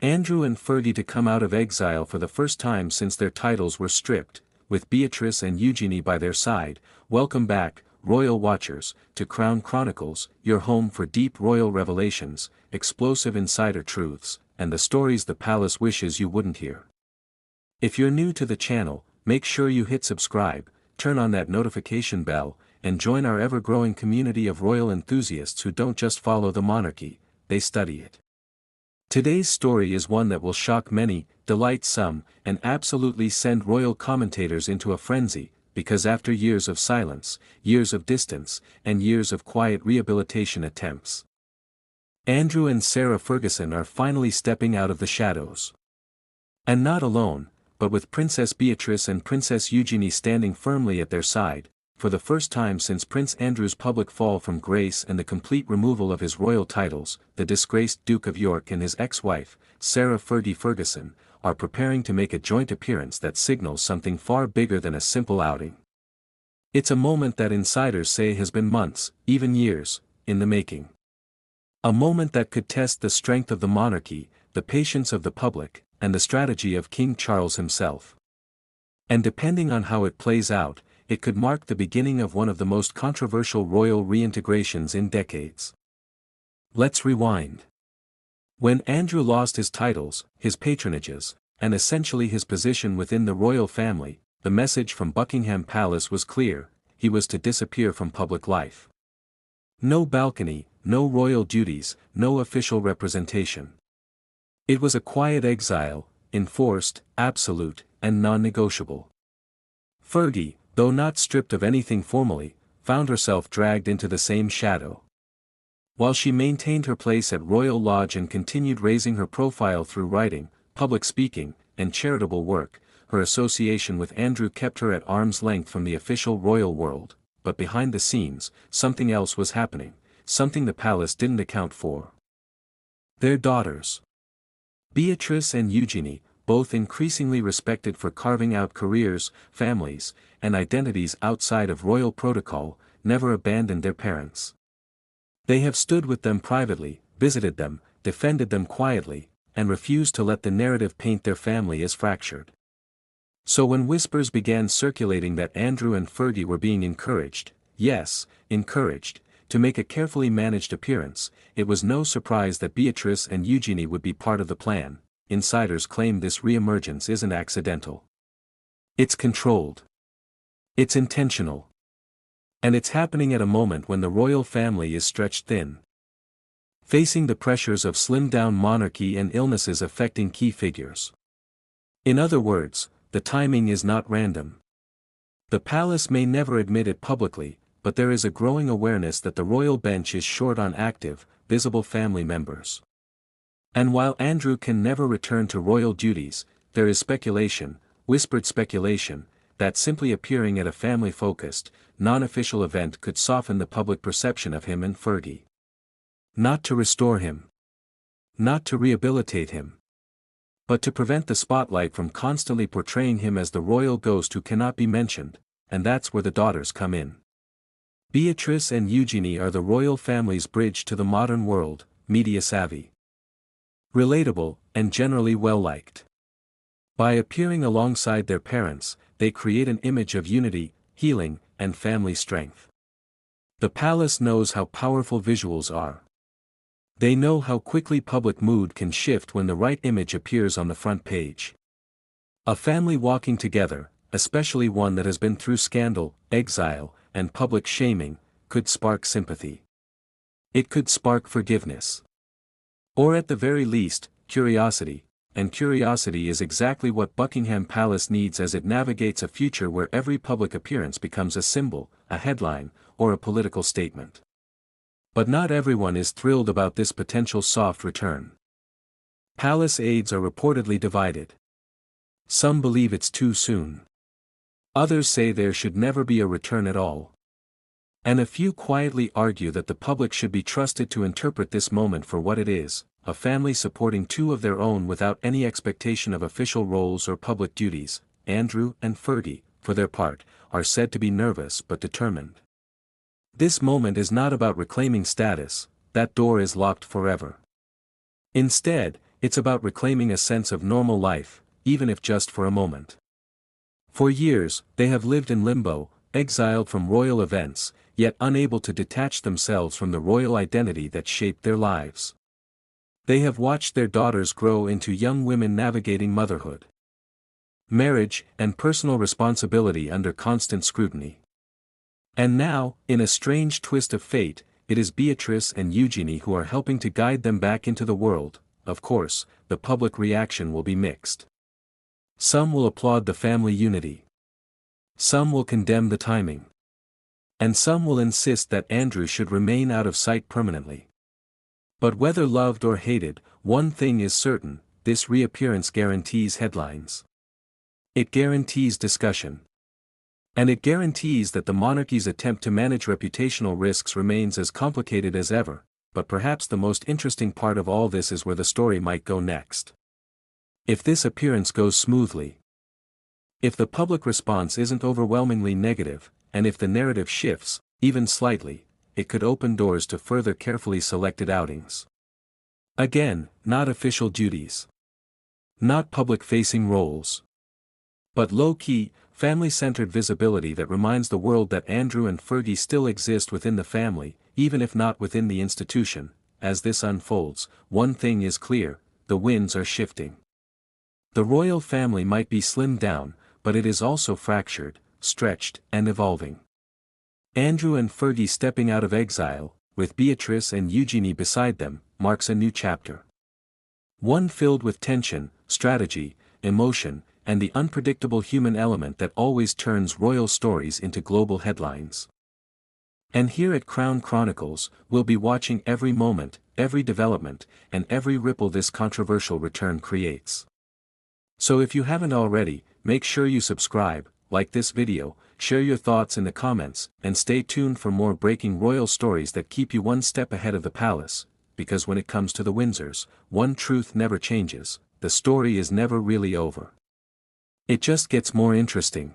Andrew and Fergie to come out of exile for the first time since their titles were stripped, with Beatrice and Eugenie by their side. Welcome back, royal watchers, to Crown Chronicles, your home for deep royal revelations, explosive insider truths, and the stories the palace wishes you wouldn't hear. If you're new to the channel, make sure you hit subscribe, turn on that notification bell, and join our ever-growing community of royal enthusiasts who don't just follow the monarchy, they study it. Today's story is one that will shock many, delight some, and absolutely send royal commentators into a frenzy, because after years of silence, years of distance, and years of quiet rehabilitation attempts, Andrew and Sarah Ferguson are finally stepping out of the shadows. And not alone, but with Princess Beatrice and Princess Eugenie standing firmly at their side, for the first time since Prince Andrew's public fall from grace and the complete removal of his royal titles. The disgraced Duke of York and his ex-wife, Sarah Fergie Ferguson, are preparing to make a joint appearance that signals something far bigger than a simple outing. It's a moment that insiders say has been months, even years, in the making. A moment that could test the strength of the monarchy, the patience of the public, and the strategy of King Charles himself. And depending on how it plays out, it could mark the beginning of one of the most controversial royal reintegrations in decades. Let's rewind. When Andrew lost his titles, his patronages, and essentially his position within the royal family, the message from Buckingham Palace was clear: he was to disappear from public life. No balcony, no royal duties, no official representation. It was a quiet exile, enforced, absolute, and non-negotiable. Fergie, though not stripped of anything formally, found herself dragged into the same shadow. While she maintained her place at Royal Lodge and continued raising her profile through writing, public speaking, and charitable work, her association with Andrew kept her at arm's length from the official royal world. But behind the scenes, something else was happening, something the palace didn't account for. Their daughters, Beatrice and Eugenie, both increasingly respected for carving out careers, families, and identities outside of royal protocol, never abandoned their parents. They have stood with them privately, visited them, defended them quietly, and refused to let the narrative paint their family as fractured. So when whispers began circulating that Andrew and Fergie were being encouraged, yes, encouraged, to make a carefully managed appearance, it was no surprise that Beatrice and Eugenie would be part of the plan. Insiders claim this re-emergence isn't accidental. It's controlled. It's intentional. And it's happening at a moment when the royal family is stretched thin, facing the pressures of slimmed-down monarchy and illnesses affecting key figures. In other words, the timing is not random. The palace may never admit it publicly, but there is a growing awareness that the royal bench is short on active, visible family members. And while Andrew can never return to royal duties, there is speculation, whispered speculation, that simply appearing at a family-focused, non-official event could soften the public perception of him and Fergie. Not to restore him. Not to rehabilitate him. But to prevent the spotlight from constantly portraying him as the royal ghost who cannot be mentioned, and that's where the daughters come in. Beatrice and Eugenie are the royal family's bridge to the modern world, media-savvy, relatable, and generally well-liked. By appearing alongside their parents, they create an image of unity, healing, and family strength. The palace knows how powerful visuals are. They know how quickly public mood can shift when the right image appears on the front page. A family walking together, especially one that has been through scandal, exile, and public shaming, could spark sympathy. It could spark forgiveness. Or at the very least, curiosity, and curiosity is exactly what Buckingham Palace needs as it navigates a future where every public appearance becomes a symbol, a headline, or a political statement. But not everyone is thrilled about this potential soft return. Palace aides are reportedly divided. Some believe it's too soon. Others say there should never be a return at all. And a few quietly argue that the public should be trusted to interpret this moment for what it is, a family supporting two of their own without any expectation of official roles or public duties. Andrew and Fergie, for their part, are said to be nervous but determined. This moment is not about reclaiming status, that door is locked forever. Instead, It's about reclaiming a sense of normal life, even if just for a moment. For years, they have lived in limbo, exiled from royal events, yet unable to detach themselves from the royal identity that shaped their lives. They have watched their daughters grow into young women navigating motherhood, marriage, and personal responsibility under constant scrutiny. And now, in a strange twist of fate, it is Beatrice and Eugenie who are helping to guide them back into the world. Of course, the public reaction will be mixed. Some will applaud the family unity. Some will condemn the timing. And some will insist that Andrew should remain out of sight permanently. But whether loved or hated, one thing is certain: this reappearance guarantees headlines. It guarantees discussion. And it guarantees that the monarchy's attempt to manage reputational risks remains as complicated as ever. But perhaps the most interesting part of all this is where the story might go next. If this appearance goes smoothly, if the public response isn't overwhelmingly negative, and if the narrative shifts, even slightly, it could open doors to further carefully selected outings. Again, not official duties. Not public-facing roles. But low-key, family-centered visibility that reminds the world that Andrew and Fergie still exist within the family, even if not within the institution. As this unfolds, one thing is clear: the winds are shifting. The royal family might be slimmed down, but it is also fractured, stretched, and evolving. Andrew and Fergie stepping out of exile, with Beatrice and Eugenie beside them, marks a new chapter. One filled with tension, strategy, emotion, and the unpredictable human element that always turns royal stories into global headlines. And here at Crown Chronicles, we'll be watching every moment, every development, and every ripple this controversial return creates. So if you haven't already, make sure you subscribe, like this video, share your thoughts in the comments, and stay tuned for more breaking royal stories that keep you one step ahead of the palace, because when it comes to the Windsors, one truth never changes: the story is never really over. It just gets more interesting.